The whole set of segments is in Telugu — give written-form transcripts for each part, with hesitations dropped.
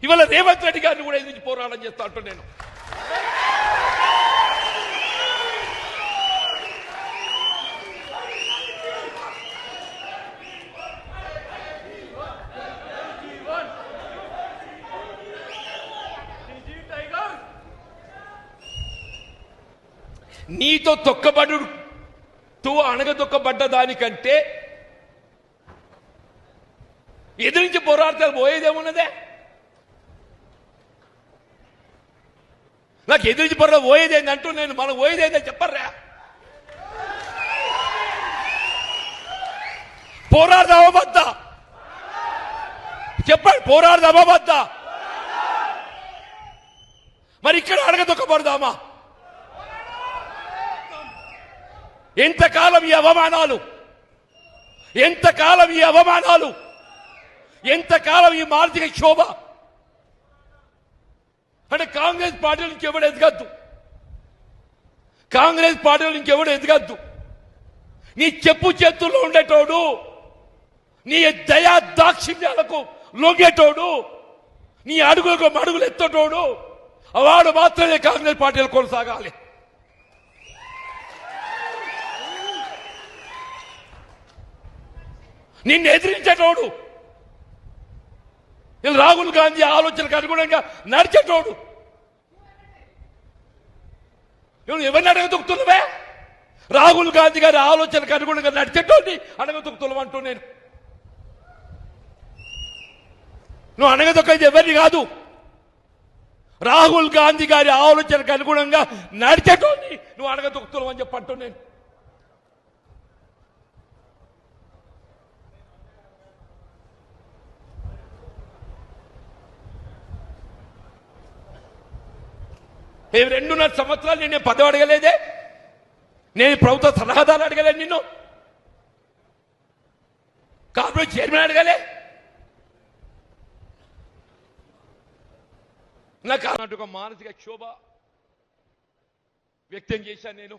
ఇవాళ రేవంత్ రెడ్డి గారిని కూడా ఎదిరించి పోరాటం చేస్తా అంటూ నేను నీతో తొక్కబడు అణగదొక్కబడ్డ దానికంటే ఎదిరించి పోరాడతారు పోయేదేమున్నదే. నాకు ఎదిరించి పోయేదేంది అంటూ నేను మనం పోయేదేందని చెప్పర్రా. పోరాడదామా వద్దా చెప్పండి, పోరాడదామా వద్దా? మరి ఇక్కడ అడగదొక్కబడదామా? ఎంతకాలం ఈ అవమానాలు, ఎంతకాలం ఈ అవమానాలు, ఎంతకాలం ఈ మానసిక క్షోభ? అంటే కాంగ్రెస్ పార్టీలో ఇంకెవడు ఎదగద్దు, కాంగ్రెస్ పార్టీలో ఇంకెవడు ఎదగద్దు. నీ చెప్పు చేతుల్లో ఉండేటోడు, నీ దయా దాక్షిణ్యాలకు లొంగేటోడు, నీ అడుగులకు అడుగులు ఎత్తటోడు, వాడు మాత్రమే కాంగ్రెస్ పార్టీలో కొనసాగాలి. నిన్ను ఎదిరించేటోడు, రాహుల్ గాంధీ ఆలోచనకు అనుగుణంగా నడిచేటోడు, ఎవరిని అడగదొక్కుతున్నావే? రాహుల్ గాంధీ గారి ఆలోచనకు అనుగుణంగా నడిచేటోడిని అడగదొక్కుతున్నావు అంటూ నేను. నువ్వు అడగదొక్కేది ఎవరిని కాదు, రాహుల్ గాంధీ గారి ఆలోచనకు అనుగుణంగా నడిచేటోడిని నువ్వు అడగదొక్కుతున్నావు అని చెప్పంటూ నేను. 2.5 సంవత్సరాలు నేను పదవి అడగలేదే, నేను ప్రభుత్వ సలహాదారు అడగలేదు, నిన్ను కార్పొరేట్ చైర్మన్ అడగలే. నాకు అన్నట్టు ఒక మానసిక క్షోభ వ్యక్తం చేశాను నేను.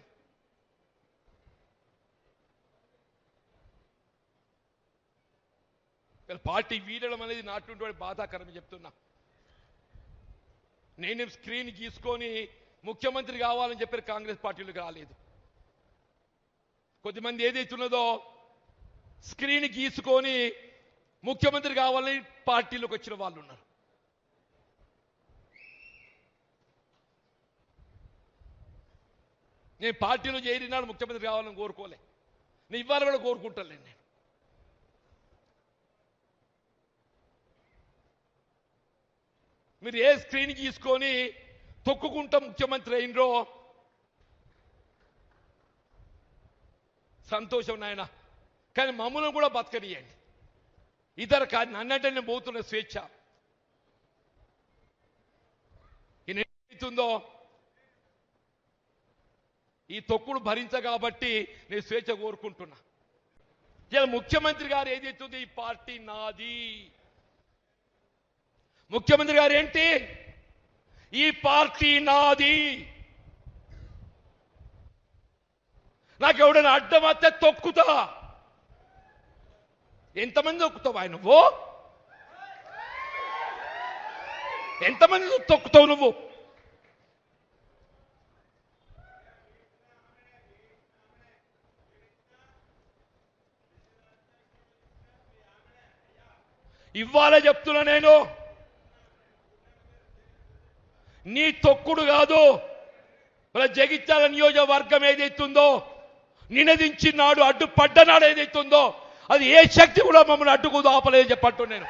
పార్టీ వీడడం అనేది నాటువంటి బాధాకరం చెప్తున్నా. నేను స్క్రీన్ గీసుకొని ముఖ్యమంత్రి కావాలని చెప్పారు, కాంగ్రెస్ పార్టీలకు రాలేదు. కొద్దిమంది ఏదైతున్నదో స్క్రీన్ గీసుకొని ముఖ్యమంత్రి కావాలని పార్టీలోకి వచ్చిన వాళ్ళు ఉన్నారు. నేను పార్టీలో చేరినాడు ముఖ్యమంత్రి కావాలని కోరుకోలే, నేను ఇవాళ కూడా కోరుకుంటాను. నేను మీరు ఏ స్క్రీన్ గీసుకొని తొక్కుకుంటా ముఖ్యమంత్రి అయినరో సంతోషం నాయన, కానీ మమ్మల్ని కూడా బతకనియండి. ఇతర నన్నంటే నేను పోతున్న స్వేచ్ఛ ఏమవుతుందో ఈ తొక్కుడు భరించ కాబట్టి నేను స్వేచ్ఛ కోరుకుంటున్నా. ఇలా ముఖ్యమంత్రి గారు ఏదైతుంది, ఈ పార్టీ నాది. ముఖ్యమంత్రి గారు ఏంటి, ఈ పార్టీ నాది. నాకు ఎవడైనా అడ్డం వస్తే తొక్కుతా. ఎంతమంది తొక్కుతావు ఆయన? నువ్వు ఎంతమంది తొక్కుతావు నువ్వు? ఇవ్వాలే చెప్తున్నా నేను, నీ తొక్కుడు కాదు. జగిత్యాల నియోజకవర్గం ఏదైతుందో, నినదించి నాడు అడ్డుపడ్డ నాడు ఏదైతుందో, అది ఏ శక్తి కూడా మమ్మల్ని అడ్డుకు ఆపలేదు చెప్పట్టు నేను.